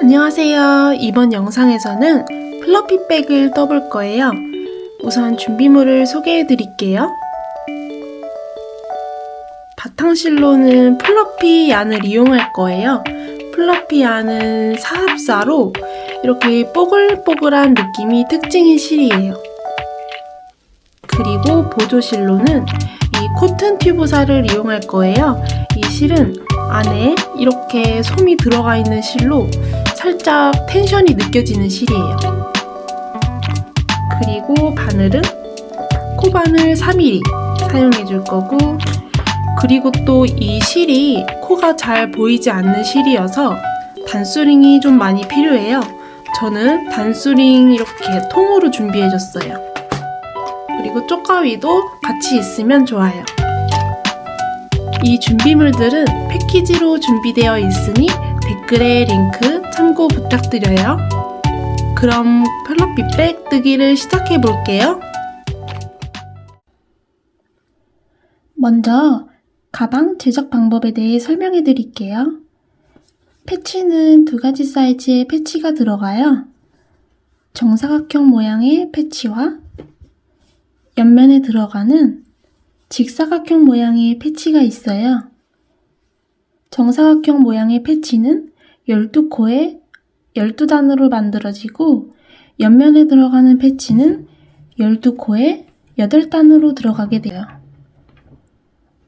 안녕하세요. 이번 영상에서는 플러피백을 떠볼 거예요. 우선 준비물을 소개해 드릴게요. 바탕실로는 플러피 얀을 이용할 거예요. 플러피 얀은 사합사로 이렇게 뽀글뽀글한 느낌이 특징인 실이에요. 그리고 보조실로는 이 코튼 튜브사를 이용할 거예요. 이 실은 안에 이렇게 솜이 들어가 있는 실로 살짝 텐션이 느껴지는 실이에요. 그리고 바늘은 코바늘 3mm 사용해 줄 거고, 그리고 또 이 실이 코가 잘 보이지 않는 실이어서 단수링이 좀 많이 필요해요. 저는 단수링 이렇게 통으로 준비해 줬어요. 그리고 쪽가위도 같이 있으면 좋아요. 이 준비물들은 패키지로 준비되어 있으니 댓글에 링크 참고 부탁드려요. 그럼 플러피백 뜨기를 시작해 볼게요. 먼저 가방 제작 방법에 대해 설명해 드릴게요. 패치는 두 가지 사이즈의 패치가 들어가요. 정사각형 모양의 패치와 옆면에 들어가는 직사각형 모양의 패치가 있어요. 정사각형 모양의 패치는 12코에 12단으로 만들어지고, 옆면에 들어가는 패치는 12코에 8단으로 들어가게 돼요.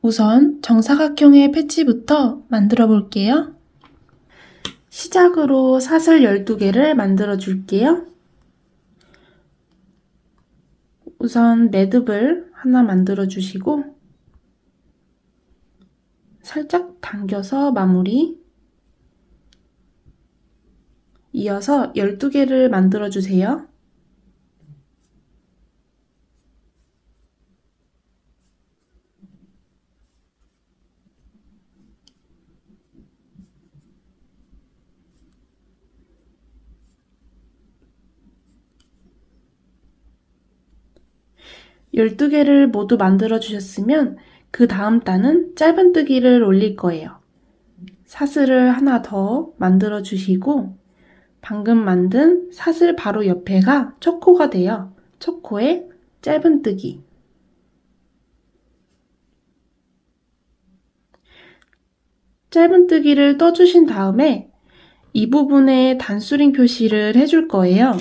우선 정사각형의 패치부터 만들어 볼게요. 시작으로 사슬 12개를 만들어 줄게요. 우선 매듭을 하나 만들어 주시고 살짝 당겨서 마무리. 이어서 12개를 만들어 주세요. 열두 개를 모두 만들어 주셨으면 그 다음 단은 짧은뜨기를 올릴 거예요. 사슬을 하나 더 만들어 주시고, 방금 만든 사슬 바로 옆에가 첫 코가 돼요. 첫 코에 짧은뜨기. 짧은뜨기를 떠주신 다음에 이 부분에 단수링 표시를 해줄 거예요.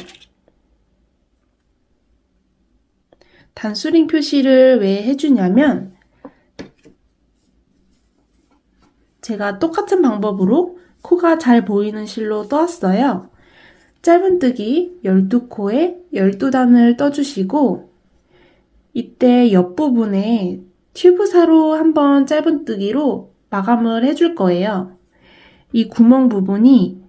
단수링 표시를 왜 해주냐면, 제가 똑같은 방법으로 코가 잘 보이는 실로 떠왔어요. 짧은뜨기 12코에 12단을 떠주시고, 이때 옆부분에 튜브사로 한번 짧은뜨기로 마감을 해줄 거예요. 이 구멍 부분이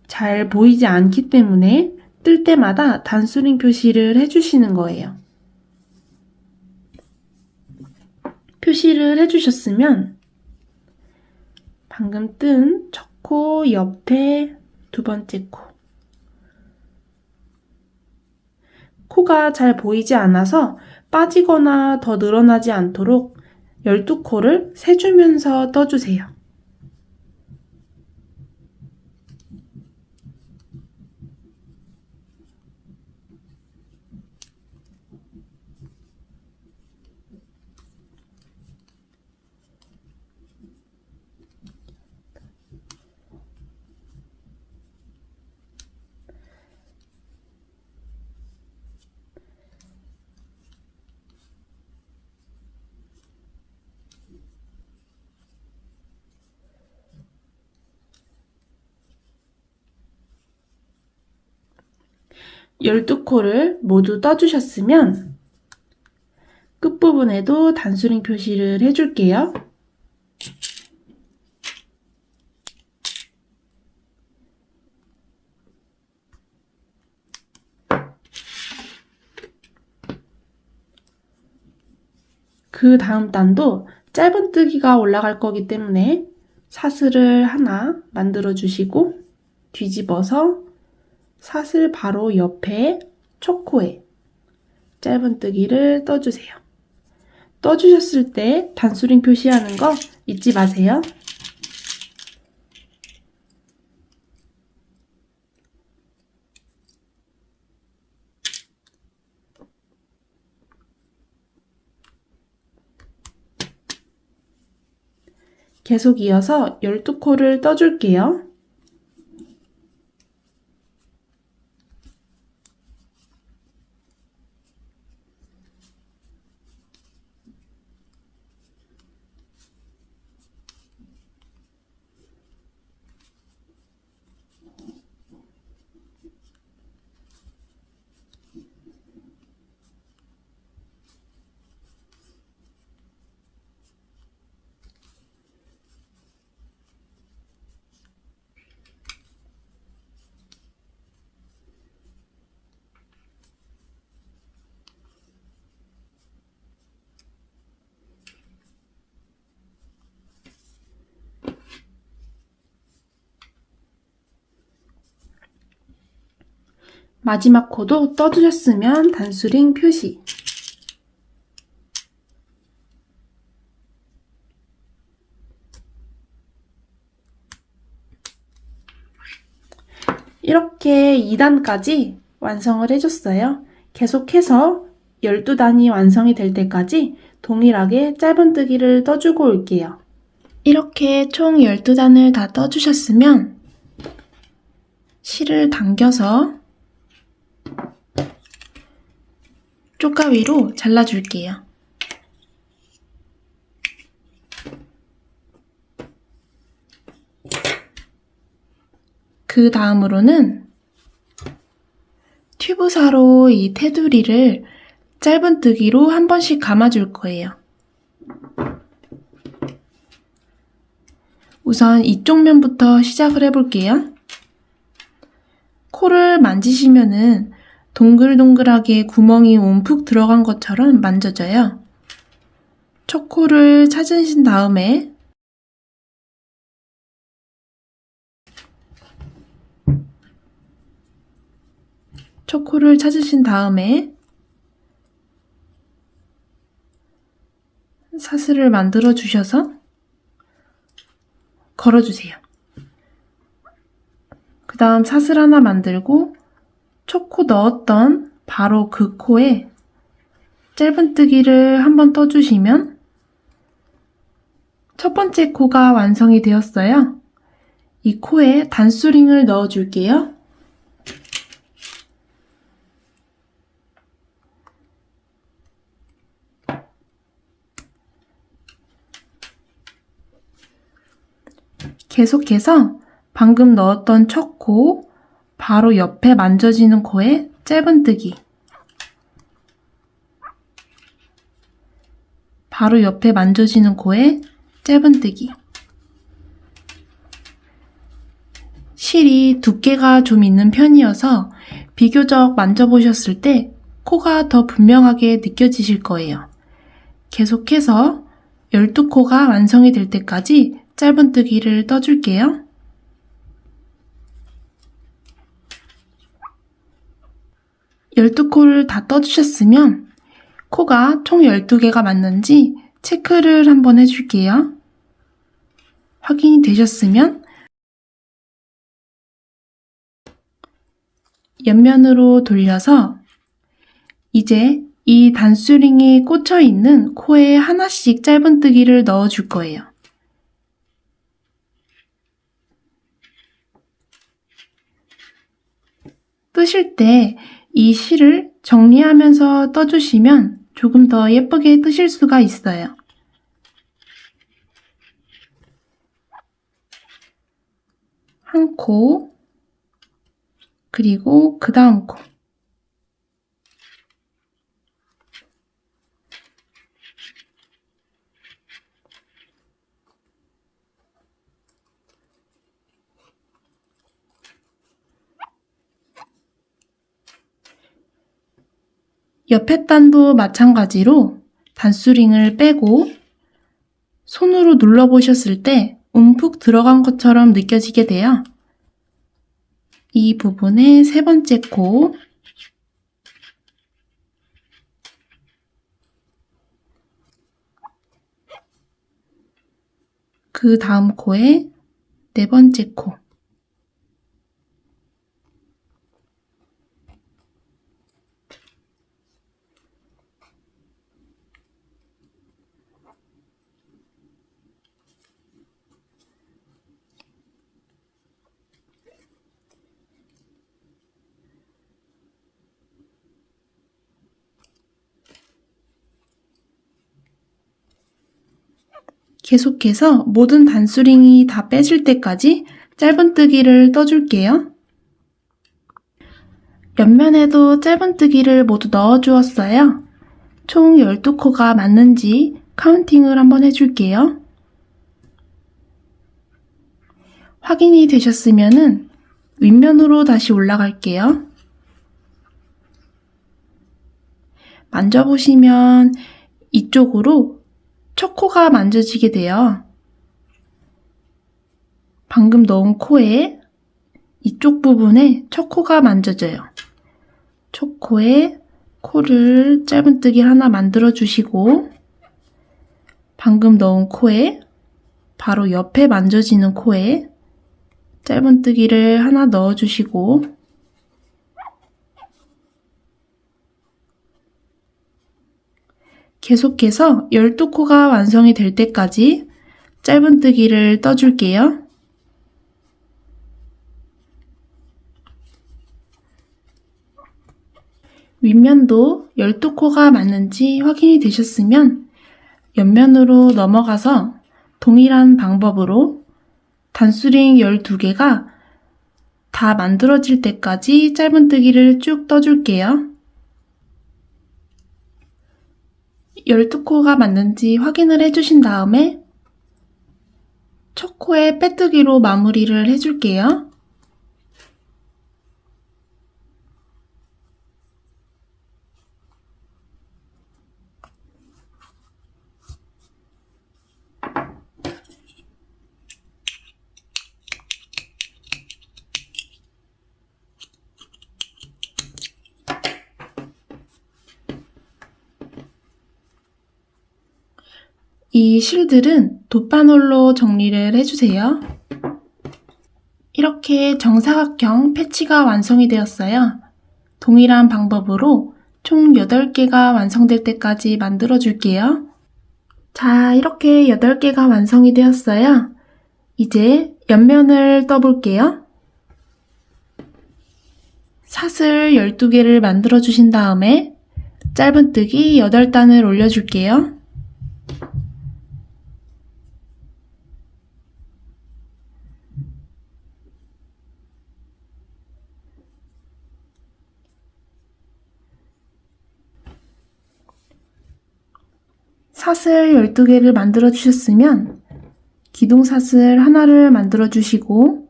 잘 보이지 않기 때문에 뜰 때마다 단수링 표시를 해주시는 거예요. 표시를 해주셨으면 방금 뜬 첫 코 옆에 두 번째 코가 잘 보이지 않아서 빠지거나 더 늘어나지 않도록 12코를 세주면서 떠주세요. 열두 코를 모두 떠주셨으면 끝부분에도 단수링 표시를 해줄게요. 그 다음 단도 짧은뜨기가 올라갈 거기 때문에 사슬을 하나 만들어 주시고 뒤집어서 사슬 바로 옆에 첫 코에 짧은뜨기를 떠주세요. 떠주셨을 때 단수링 표시하는 거 잊지 마세요. 계속 이어서 12코를 떠줄게요. 마지막 코도 떠주셨으면 단수링 표시. 이렇게 2단까지 완성을 해줬어요. 계속해서 12단이 완성이 될 때까지 동일하게 짧은뜨기를 떠주고 올게요. 이렇게 총 12단을 다 떠주셨으면 실을 당겨서 쪽가위로 잘라줄게요. 그 다음으로는 튜브사로 이 테두리를 짧은뜨기로 한 번씩 감아줄 거예요. 우선 이쪽 면부터 시작을 해볼게요. 코를 만지시면은 동글동글하게 구멍이 움푹 들어간 것처럼 만져져요. 첫 코를 찾으신 다음에 사슬을 만들어 주셔서 걸어주세요. 그 다음 사슬 하나 만들고 첫 코 넣었던 바로 그 코에 짧은뜨기를 한번 떠주시면 첫 번째 코가 완성이 되었어요. 이 코에 단수링을 넣어줄게요. 계속해서 방금 넣었던 첫 코, 바로 옆에 만져지는 코에 짧은뜨기, 바로 옆에 만져지는 코에 짧은뜨기. 실이 두께가 좀 있는 편이어서 비교적 만져보셨을 때 코가 더 분명하게 느껴지실 거예요. 계속해서 12코가 완성이 될 때까지 짧은뜨기를 떠줄게요. 열두 코를 다 떠주셨으면 코가 총 12개가 맞는지 체크를 한번 해줄게요. 확인이 되셨으면 옆면으로 돌려서 이제 이 단수링이 꽂혀 있는 코에 하나씩 짧은뜨기를 넣어줄 거예요. 뜨실 때 이 실을 정리하면서 떠주시면 조금 더 예쁘게 뜨실 수가 있어요. 한 코, 그리고 그 다음 코. 옆에 단도 마찬가지로 단수링을 빼고 손으로 눌러보셨을 때 움푹 들어간 것처럼 느껴지게 돼요. 이 부분에 세 번째 코, 그 다음 코에 네 번째 코, 계속해서 모든 단수링이 다 빼질 때까지 짧은뜨기를 떠줄게요. 옆면에도 짧은뜨기를 모두 넣어주었어요. 총 12코가 맞는지 카운팅을 한번 해줄게요. 확인이 되셨으면 윗면으로 다시 올라갈게요. 만져보시면 이쪽으로 첫 코가 만져지게 돼요. 방금 넣은 코에 이쪽 부분에 첫 코가 만져져요. 첫 코에 코를 짧은뜨기 하나 만들어 주시고 방금 넣은 코에 바로 옆에 만져지는 코에 짧은뜨기를 하나 넣어 주시고 계속해서 12코가 완성이 될 때까지 짧은뜨기를 떠줄게요. 윗면도 12코가 맞는지 확인이 되셨으면 옆면으로 넘어가서 동일한 방법으로 단수링 12개가 다 만들어질 때까지 짧은뜨기를 쭉 떠줄게요. 12코가 맞는지 확인을 해주신 다음에 첫 코에 빼뜨기로 마무리를 해줄게요. 이 실들은 돗바늘로 정리를 해주세요. 이렇게 정사각형 패치가 완성이 되었어요. 동일한 방법으로 총 8개가 완성될 때까지 만들어 줄게요. 자, 이렇게 8개가 완성이 되었어요. 이제 옆면을 떠볼게요. 사슬 12개를 만들어 주신 다음에 짧은뜨기 8단을 올려줄게요. 사슬 12개를 만들어 주셨으면 기둥사슬 하나를 만들어 주시고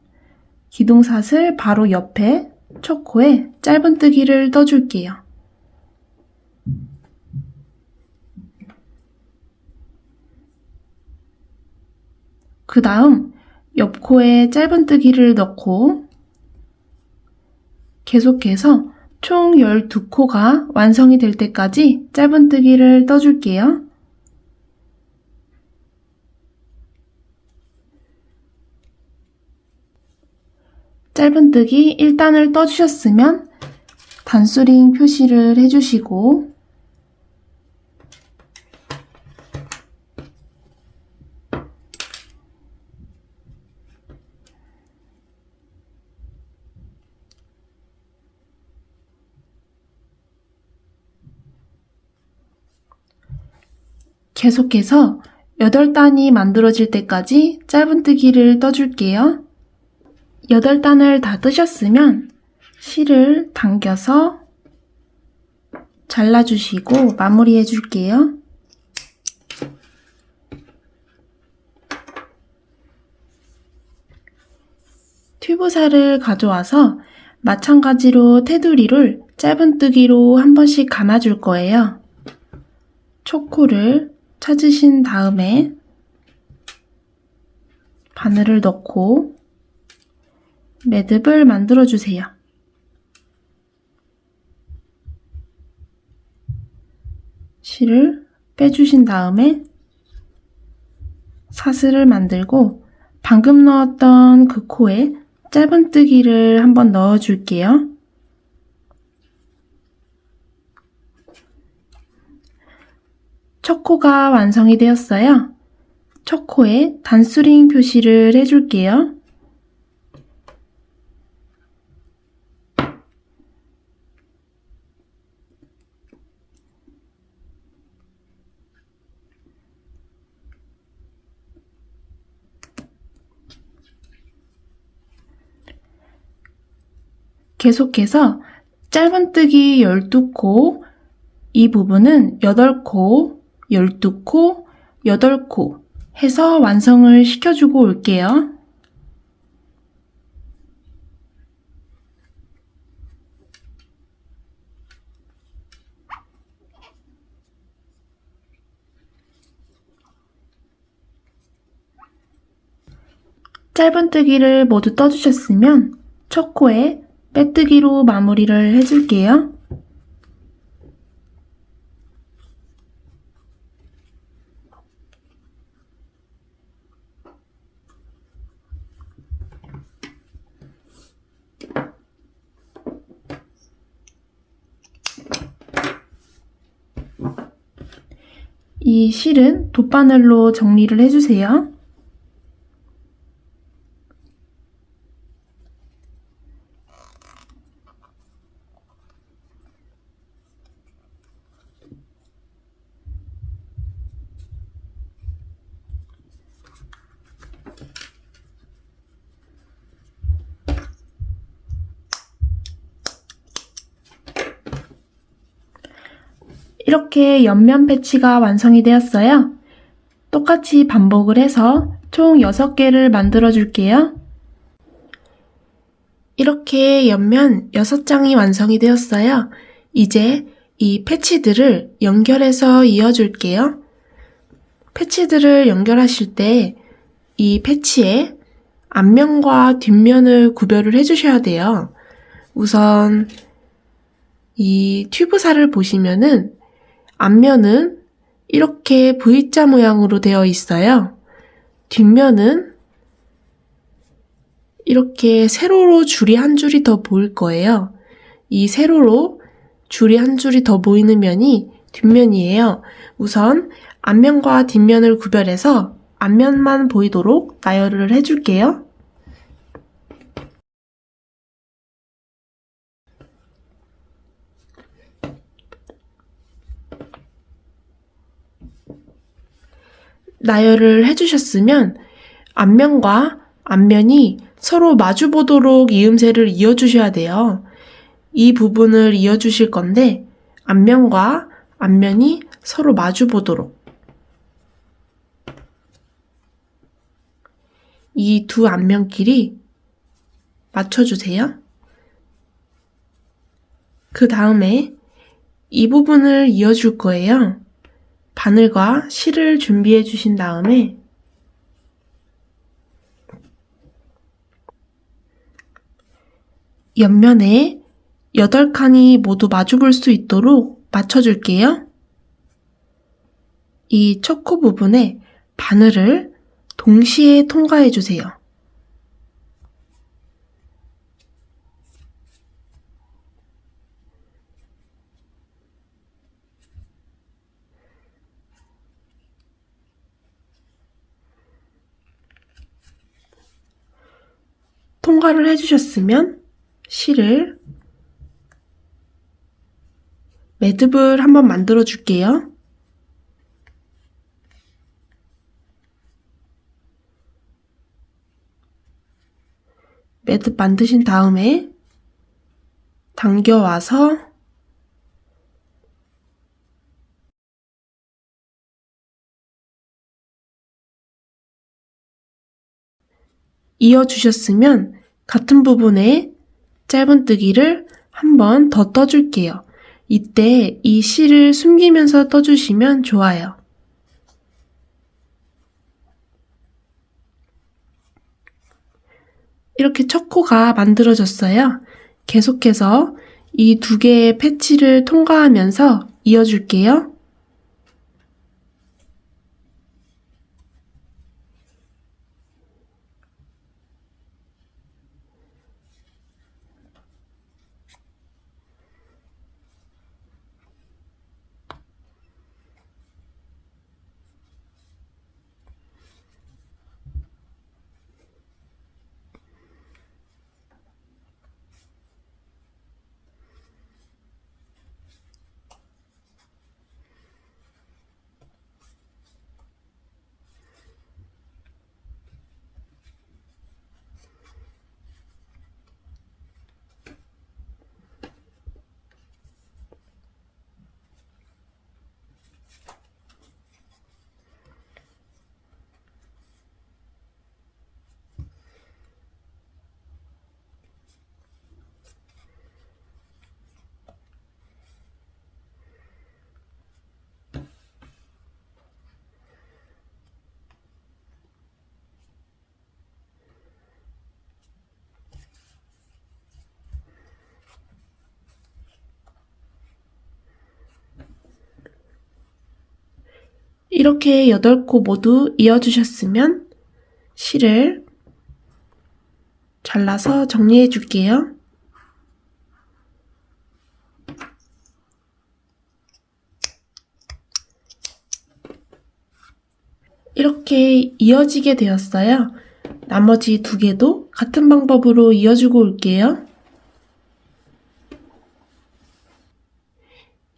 기둥사슬 바로 옆에 첫 코에 짧은뜨기를 떠줄게요. 그 다음 옆코에 짧은뜨기를 넣고 계속해서 총 12코가 완성이 될 때까지 짧은뜨기를 떠줄게요. 짧은뜨기 1단을 떠주셨으면 단수링 표시를 해주시고 계속해서 8단이 만들어질 때까지 짧은뜨기를 떠줄게요. 8단을 다 뜨셨으면 실을 당겨서 잘라주시고 마무리해 줄게요. 튜브살을 가져와서 마찬가지로 테두리를 짧은뜨기로 한 번씩 감아줄 거예요. 초코를 찾으신 다음에 바늘을 넣고 매듭을 만들어 주세요. 실을 빼주신 다음에 사슬을 만들고 방금 넣었던 그 코에 짧은뜨기를 한번 넣어 줄게요. 첫 코가 완성이 되었어요. 첫 코에 단수링 표시를 해줄게요. 계속해서 짧은뜨기 12코, 이 부분은 8코, 12코, 8코 해서 완성을 시켜주고 올게요. 짧은뜨기를 모두 떠주셨으면 첫 코에 빼뜨기로 마무리를 해줄게요. 이 실은 돗바늘로 정리를 해주세요. 이렇게 옆면 패치가 완성이 되었어요. 똑같이 반복을 해서 총 6개를 만들어 줄게요. 이렇게 옆면 6장이 완성이 되었어요. 이제 이 패치들을 연결해서 이어줄게요. 패치들을 연결하실 때 이 패치에 앞면과 뒷면을 구별을 해주셔야 돼요. 우선 이 튜브살을 보시면은 앞면은 이렇게 V자 모양으로 되어 있어요. 뒷면은 이렇게 세로로 줄이 한 줄이 더 보일 거예요. 이 세로로 줄이 한 줄이 더 보이는 면이 뒷면이에요. 우선 앞면과 뒷면을 구별해서 앞면만 보이도록 나열을 해줄게요. 나열을 해주셨으면 앞면과 앞면이 서로 마주 보도록 이음새를 이어주셔야 돼요. 이 부분을 이어주실 건데 앞면과 앞면이 서로 마주 보도록 이 두 앞면끼리 맞춰주세요. 그 다음에 이 부분을 이어줄 거예요. 바늘과 실을 준비해 주신 다음에 옆면에 8칸이 모두 마주 볼 수 있도록 맞춰줄게요. 이 첫 코 부분에 바늘을 동시에 통과해 주세요. 통과를 해주셨으면 실을 매듭을 한번 만들어 줄게요. 매듭 만드신 다음에 당겨와서 이어주셨으면 같은 부분에 짧은뜨기를 한 번 더 떠줄게요. 이때 이 실을 숨기면서 떠주시면 좋아요. 이렇게 첫 코가 만들어졌어요. 계속해서 이 2개의 패치를 통과하면서 이어줄게요. 이렇게 8코 모두 이어주셨으면 실을 잘라서 정리해 줄게요. 이렇게 이어지게 되었어요. 나머지 2개도 같은 방법으로 이어주고 올게요.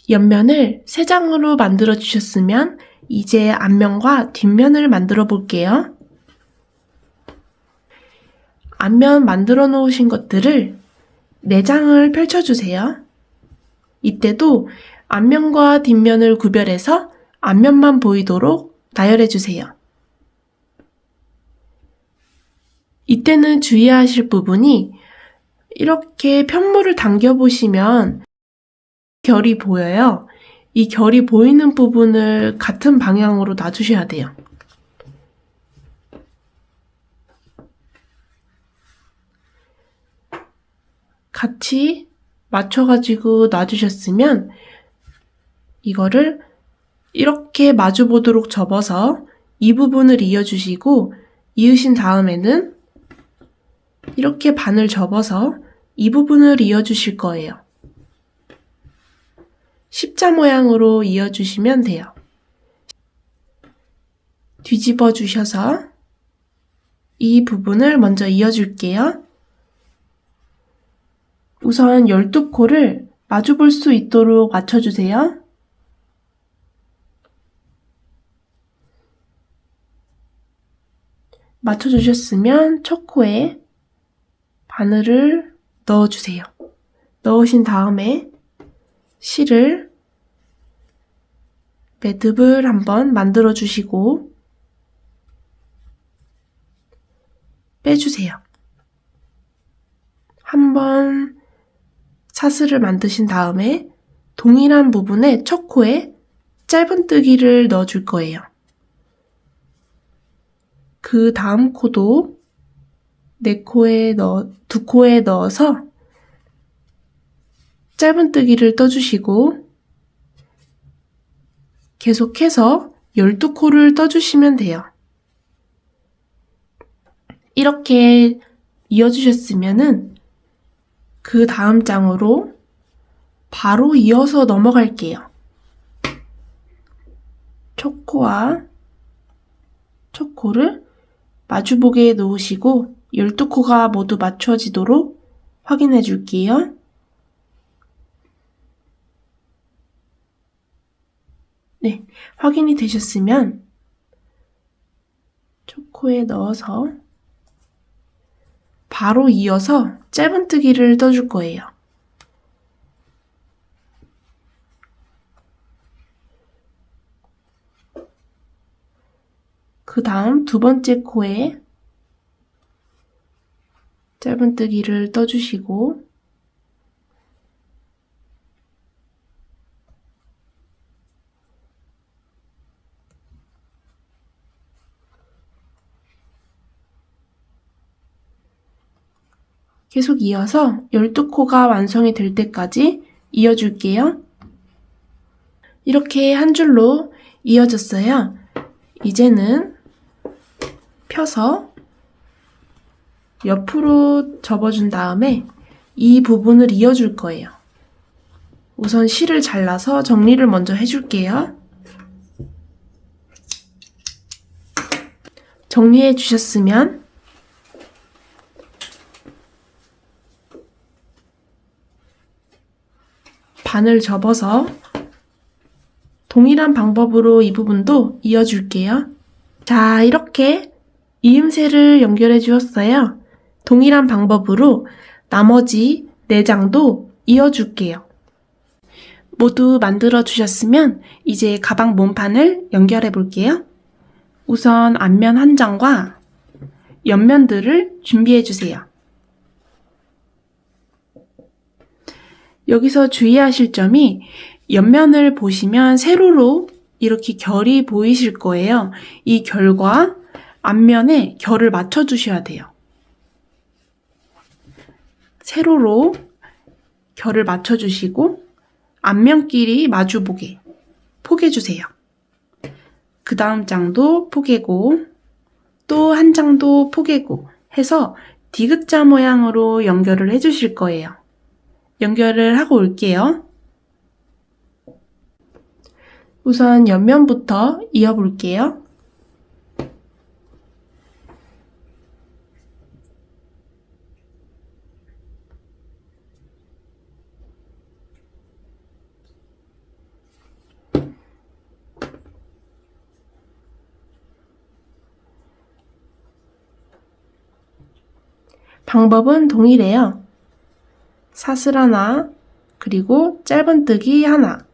옆면을 3장으로 만들어 주셨으면 이제 앞면과 뒷면을 만들어 볼게요. 앞면 만들어 놓으신 것들을 4장을 펼쳐주세요. 이때도 앞면과 뒷면을 구별해서 앞면만 보이도록 나열해 주세요. 이때는 주의하실 부분이 이렇게 편물을 당겨 보시면 결이 보여요. 이 결이 보이는 부분을 같은 방향으로 놔주셔야 돼요. 같이 맞춰가지고 놔주셨으면 이거를 이렇게 마주 보도록 접어서 이 부분을 이어주시고 이으신 다음에는 이렇게 반을 접어서 이 부분을 이어주실 거예요. 십자 모양으로 이어주시면 돼요. 뒤집어 주셔서 이 부분을 먼저 이어줄게요. 우선 12코를 마주 볼 수 있도록 맞춰주세요. 맞춰주셨으면 첫 코에 바늘을 넣어주세요. 넣으신 다음에 실을 매듭을 한번 만들어 주시고 빼주세요. 한번 사슬을 만드신 다음에 동일한 부분에 첫 코에 짧은뜨기를 넣어줄 거예요. 그 다음 코도 2코에 넣어서 짧은뜨기를 떠주시고 계속해서 12코를 떠주시면 돼요. 이렇게 이어주셨으면은 그 다음 장으로 바로 이어서 넘어갈게요. 첫 코와 첫 코를 마주보게 놓으시고 12코가 모두 맞춰지도록 확인해 줄게요. 네, 확인이 되셨으면 첫 코에 넣어서 바로 이어서 짧은뜨기를 떠줄 거예요. 그 다음 2번째 코에 짧은뜨기를 떠주시고 계속 이어서 12코가 완성이 될 때까지 이어줄게요. 이렇게 한 줄로 이어졌어요. 이제는 펴서 옆으로 접어준 다음에 이 부분을 이어줄 거예요. 우선 실을 잘라서 정리를 먼저 해줄게요. 정리해 주셨으면 반을 접어서 동일한 방법으로 이 부분도 이어줄게요. 자, 이렇게 이음새를 연결해 주었어요. 동일한 방법으로 나머지 4장도 이어줄게요. 모두 만들어 주셨으면 이제 가방 몸판을 연결해 볼게요. 우선 앞면 한 장과 옆면들을 준비해 주세요. 여기서 주의하실 점이 옆면을 보시면 세로로 이렇게 결이 보이실 거예요. 이 결과 앞면에 결을 맞춰 주셔야 돼요. 세로로 결을 맞춰 주시고 앞면끼리 마주보게 포개 주세요. 그 다음 장도 포개고 또 한 장도 포개고 해서 디귿자 모양으로 연결을 해주실 거예요. 연결을 하고 올게요. 우선 옆면부터 이어볼게요. 방법은 동일해요. 사슬 하나, 그리고 짧은뜨기 하나.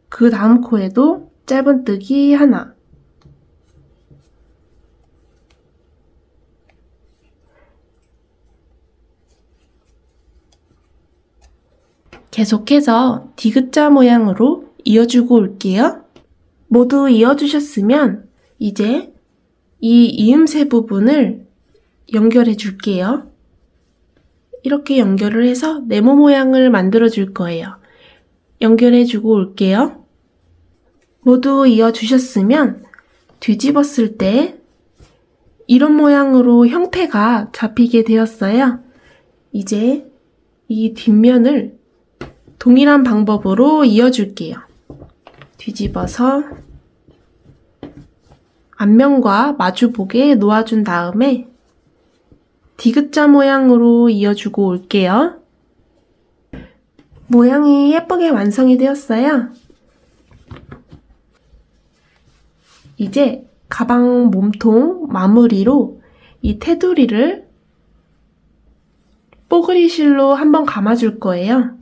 그 다음 코에도 짧은뜨기 하나. 계속해서 디귿자 모양으로 이어주고 올게요. 모두 이어주셨으면 이제 이 이음새 부분을 연결해 줄게요. 이렇게 연결을 해서 네모 모양을 만들어 줄 거예요. 연결해 주고 올게요. 모두 이어주셨으면 뒤집었을 때 이런 모양으로 형태가 잡히게 되었어요. 이제 이 뒷면을 동일한 방법으로 이어줄게요. 뒤집어서 앞면과 마주보게 놓아준 다음에 디귿자 모양으로 이어주고 올게요. 모양이 예쁘게 완성이 되었어요. 이제 가방 몸통 마무리로 이 테두리를 뽀글이 실로 한번 감아줄 거예요.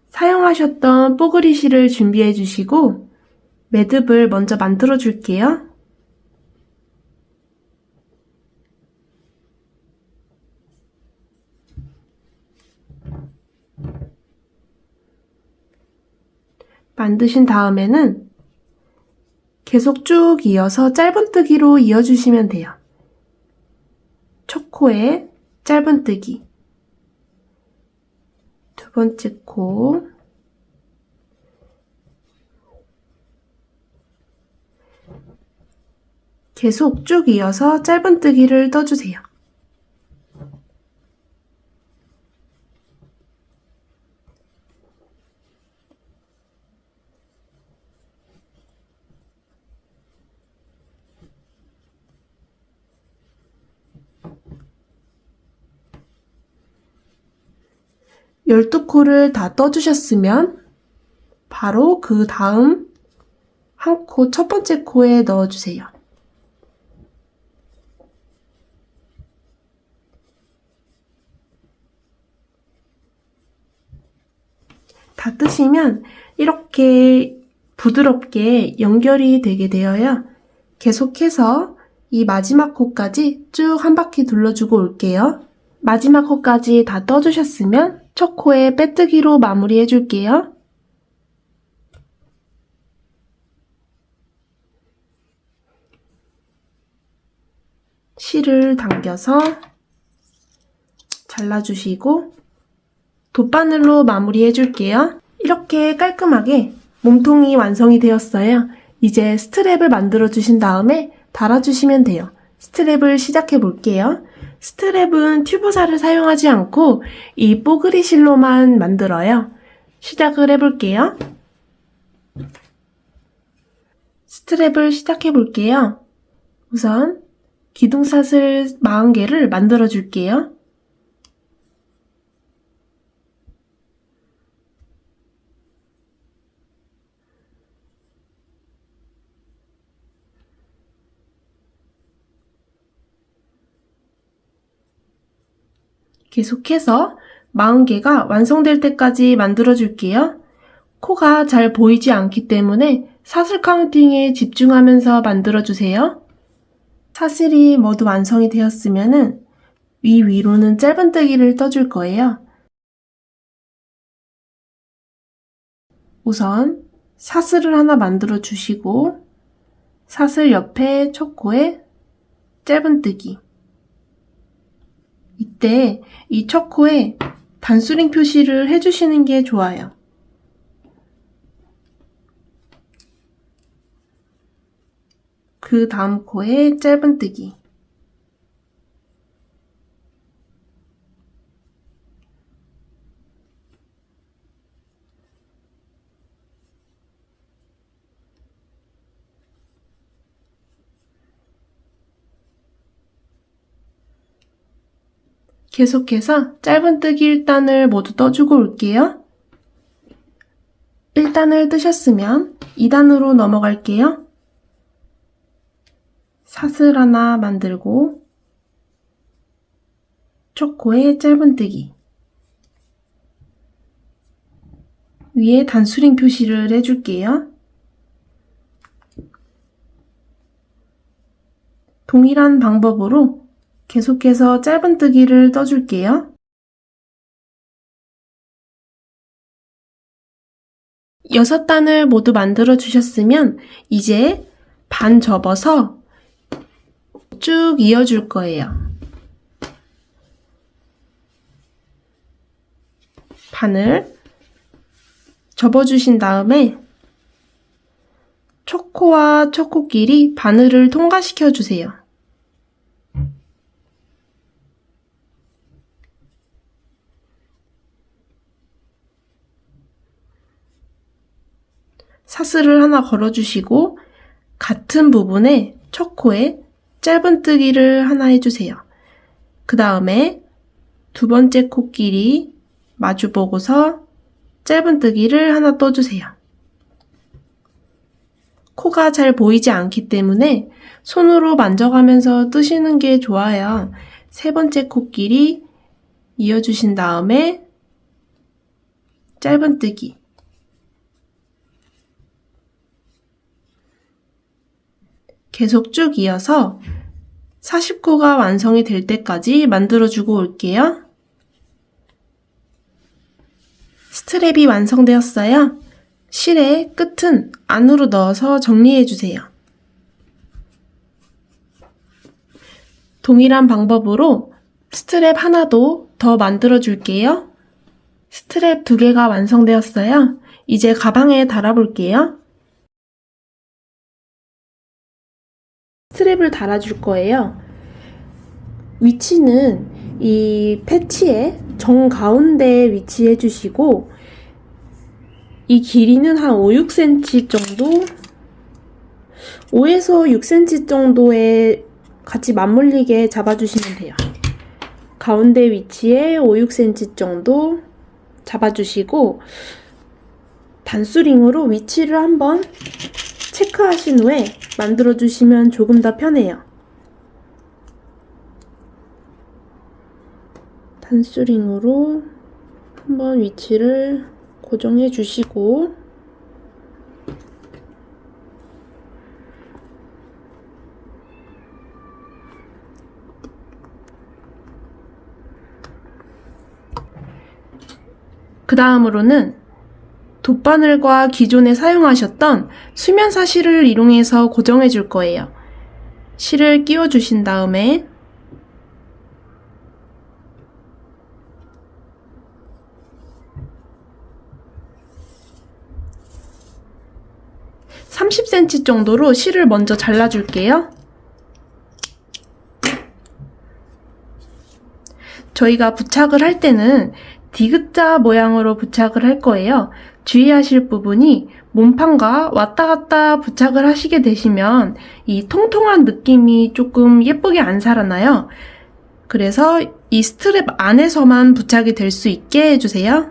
사용하셨던 뽀글이 실을 준비해 주시고 매듭을 먼저 만들어 줄게요. 만드신 다음에는 계속 쭉 이어서 짧은뜨기로 이어주시면 돼요. 첫 코에 짧은뜨기, 두 번째 코, 계속 쭉 이어서 짧은뜨기를 떠주세요. 열두 코를 다 떠주셨으면 바로 그 다음 한 코, 첫 번째 코에 넣어주세요. 다 뜨시면 이렇게 부드럽게 연결이 되게 되어요. 계속해서 이 마지막 코까지 쭉 한 바퀴 둘러주고 올게요. 마지막 코까지 다 떠주셨으면 첫 코에 빼뜨기로 마무리 해줄게요. 실을 당겨서 잘라주시고 돗바늘로 마무리 해줄게요. 이렇게 깔끔하게 몸통이 완성이 되었어요. 이제 스트랩을 만들어 주신 다음에 달아주시면 돼요. 스트랩을 시작해 볼게요. 스트랩은 튜브살을 사용하지 않고 이 뽀글이 실로만 만들어요. 시작을 해볼게요. 스트랩을 시작해 볼게요. 우선 기둥사슬 40개를 만들어 줄게요. 계속해서 40개가 완성될 때까지 만들어 줄게요. 코가 잘 보이지 않기 때문에 사슬 카운팅에 집중하면서 만들어 주세요. 사슬이 모두 완성이 되었으면 위로는 짧은뜨기를 떠줄 거예요. 우선 사슬을 하나 만들어 주시고 사슬 옆에 첫 코에 짧은뜨기. 이때 이 첫 코에 단수링 표시를 해주시는 게 좋아요. 그 다음 코에 짧은뜨기. 계속해서 짧은뜨기 1단을 모두 떠주고 올게요. 1단을 뜨셨으면 2단으로 넘어갈게요. 사슬 하나 만들고 첫 코에 짧은뜨기, 위에 단수링 표시를 해줄게요. 동일한 방법으로 계속해서 짧은뜨기를 떠줄게요. 6단을 모두 만들어 주셨으면 이제 반 접어서 쭉 이어줄 거예요. 반을 접어주신 다음에 첫 코와 첫 코끼리 바늘을 통과시켜 주세요. 사슬을 하나 걸어주시고 같은 부분에 첫 코에 짧은뜨기를 하나 해주세요. 그 다음에 두 번째 코끼리 마주보고서 짧은뜨기를 하나 떠주세요. 코가 잘 보이지 않기 때문에 손으로 만져가면서 뜨시는 게 좋아요. 세 번째 코끼리 이어주신 다음에 짧은뜨기, 계속 쭉 이어서 40코가 완성이 될 때까지 만들어주고 올게요. 스트랩이 완성되었어요. 실의 끝은 안으로 넣어서 정리해주세요. 동일한 방법으로 스트랩 하나도 더 만들어줄게요. 스트랩 2개가 완성되었어요. 이제 가방에 달아볼게요. 스트랩을 달아줄 거예요. 위치는 이 패치의 정가운데에 위치해 주시고 이 길이는 한 5, 6cm 정도, 5에서 6cm 정도에 같이 맞물리게 잡아주시면 돼요. 가운데 위치에 5, 6cm 정도 잡아주시고 단수링으로 위치를 한번 체크하신 후에 만들어주시면 조금 더 편해요. 단수링으로 한번 위치를 고정해 주시고 그 다음으로는 돗바늘과 기존에 사용하셨던 수면사 실을 이용해서 고정해 줄 거예요. 실을 끼워 주신 다음에 30cm 정도로 실을 먼저 잘라줄게요. 저희가 부착을 할 때는 디귿자 모양으로 부착을 할 거예요. 주의하실 부분이 몸판과 왔다 갔다 부착을 하시게 되시면 이 통통한 느낌이 조금 예쁘게 안 살아나요. 그래서 이 스트랩 안에서만 부착이 될 수 있게 해주세요.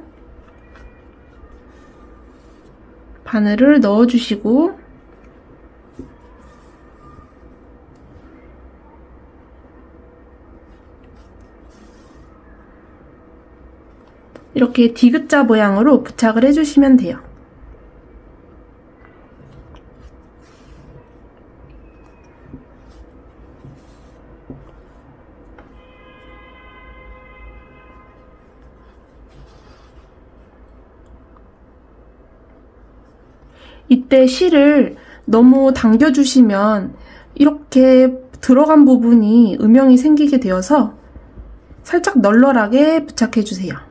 바늘을 넣어주시고 이렇게 디귿자 모양으로 부착을 해주시면 돼요. 이때 실을 너무 당겨주시면 이렇게 들어간 부분이 음영이 생기게 되어서 살짝 널널하게 부착해주세요.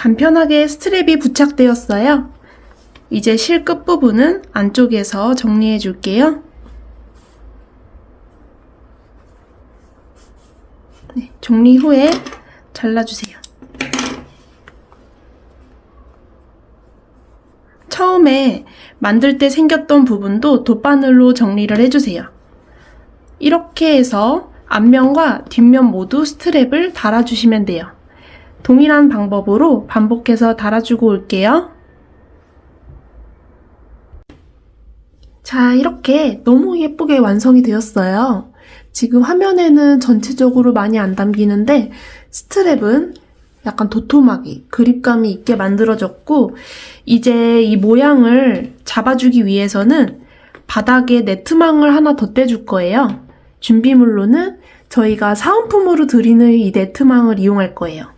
간편하게 스트랩이 부착되었어요. 이제 실 끝부분은 안쪽에서 정리해 줄게요. 네, 정리 후에 잘라주세요. 처음에 만들 때 생겼던 부분도 돗바늘로 정리를 해주세요. 이렇게 해서 앞면과 뒷면 모두 스트랩을 달아주시면 돼요. 동일한 방법으로 반복해서 달아주고 올게요. 자, 이렇게 너무 예쁘게 완성이 되었어요. 지금 화면에는 전체적으로 많이 안 담기는데 스트랩은 약간 도톰하게 그립감이 있게 만들어졌고, 이제 이 모양을 잡아주기 위해서는 바닥에 네트망을 하나 덧대줄 거예요. 준비물로는 저희가 사은품으로 드리는 이 네트망을 이용할 거예요.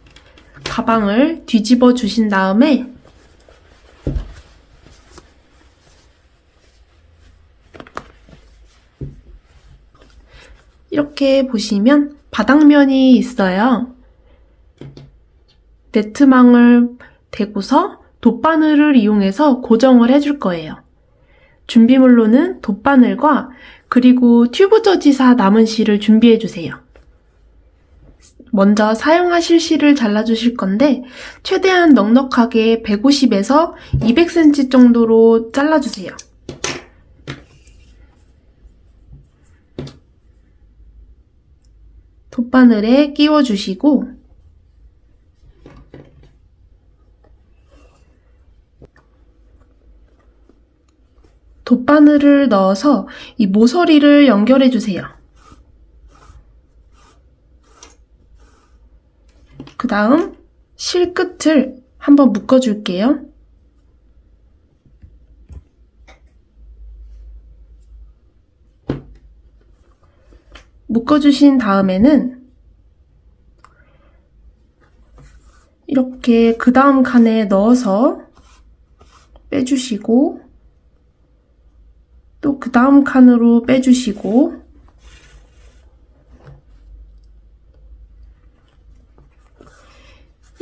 가방을 뒤집어 주신 다음에 이렇게 보시면 바닥면이 있어요. 네트망을 대고서 돗바늘을 이용해서 고정을 해줄 거예요. 준비물로는 돗바늘과 그리고 튜브 저지사 남은 실을 준비해 주세요. 먼저 사용하실 실을 잘라주실 건데 최대한 넉넉하게 150에서 200cm 정도로 잘라주세요. 돗바늘에 끼워주시고 돗바늘을 넣어서 이 모서리를 연결해 주세요. 그 다음 실 끝을 한번 묶어 줄게요. 묶어주신 다음에는 이렇게 그 다음 칸에 넣어서 빼주시고 또 그 다음 칸으로 빼주시고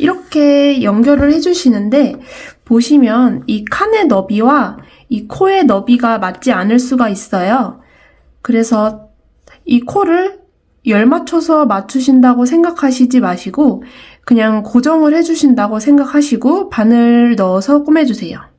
이렇게 연결을 해주시는데 보시면 이 칸의 너비와 이 코의 너비가 맞지 않을 수가 있어요. 그래서 이 코를 열 맞춰서 맞추신다고 생각하시지 마시고 그냥 고정을 해주신다고 생각하시고 바늘 넣어서 꼬매주세요.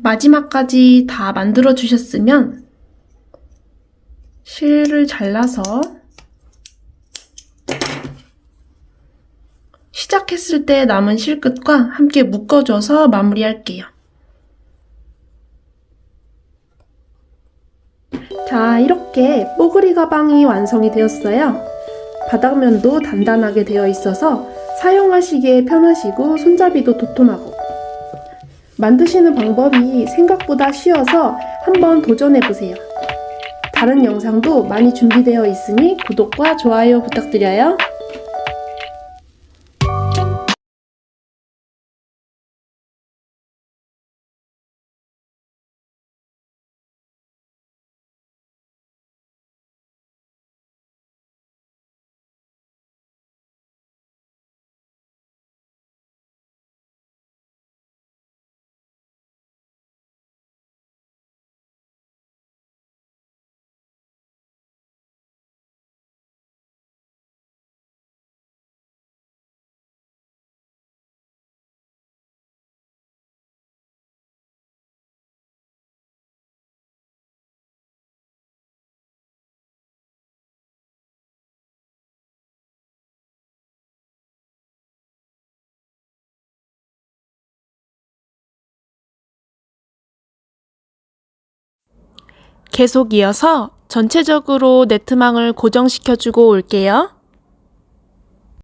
마지막까지 다 만들어 주셨으면 실을 잘라서 시작했을 때 남은 실끝과 함께 묶어줘서 마무리할게요. 자, 이렇게 뽀글이 가방이 완성이 되었어요. 바닥면도 단단하게 되어 있어서 사용하시기에 편하시고 손잡이도 도톰하고 만드시는 방법이 생각보다 쉬워서 한번 도전해보세요. 다른 영상도 많이 준비되어 있으니 구독과 좋아요 부탁드려요. 계속 이어서 전체적으로 네트망을 고정시켜주고 올게요.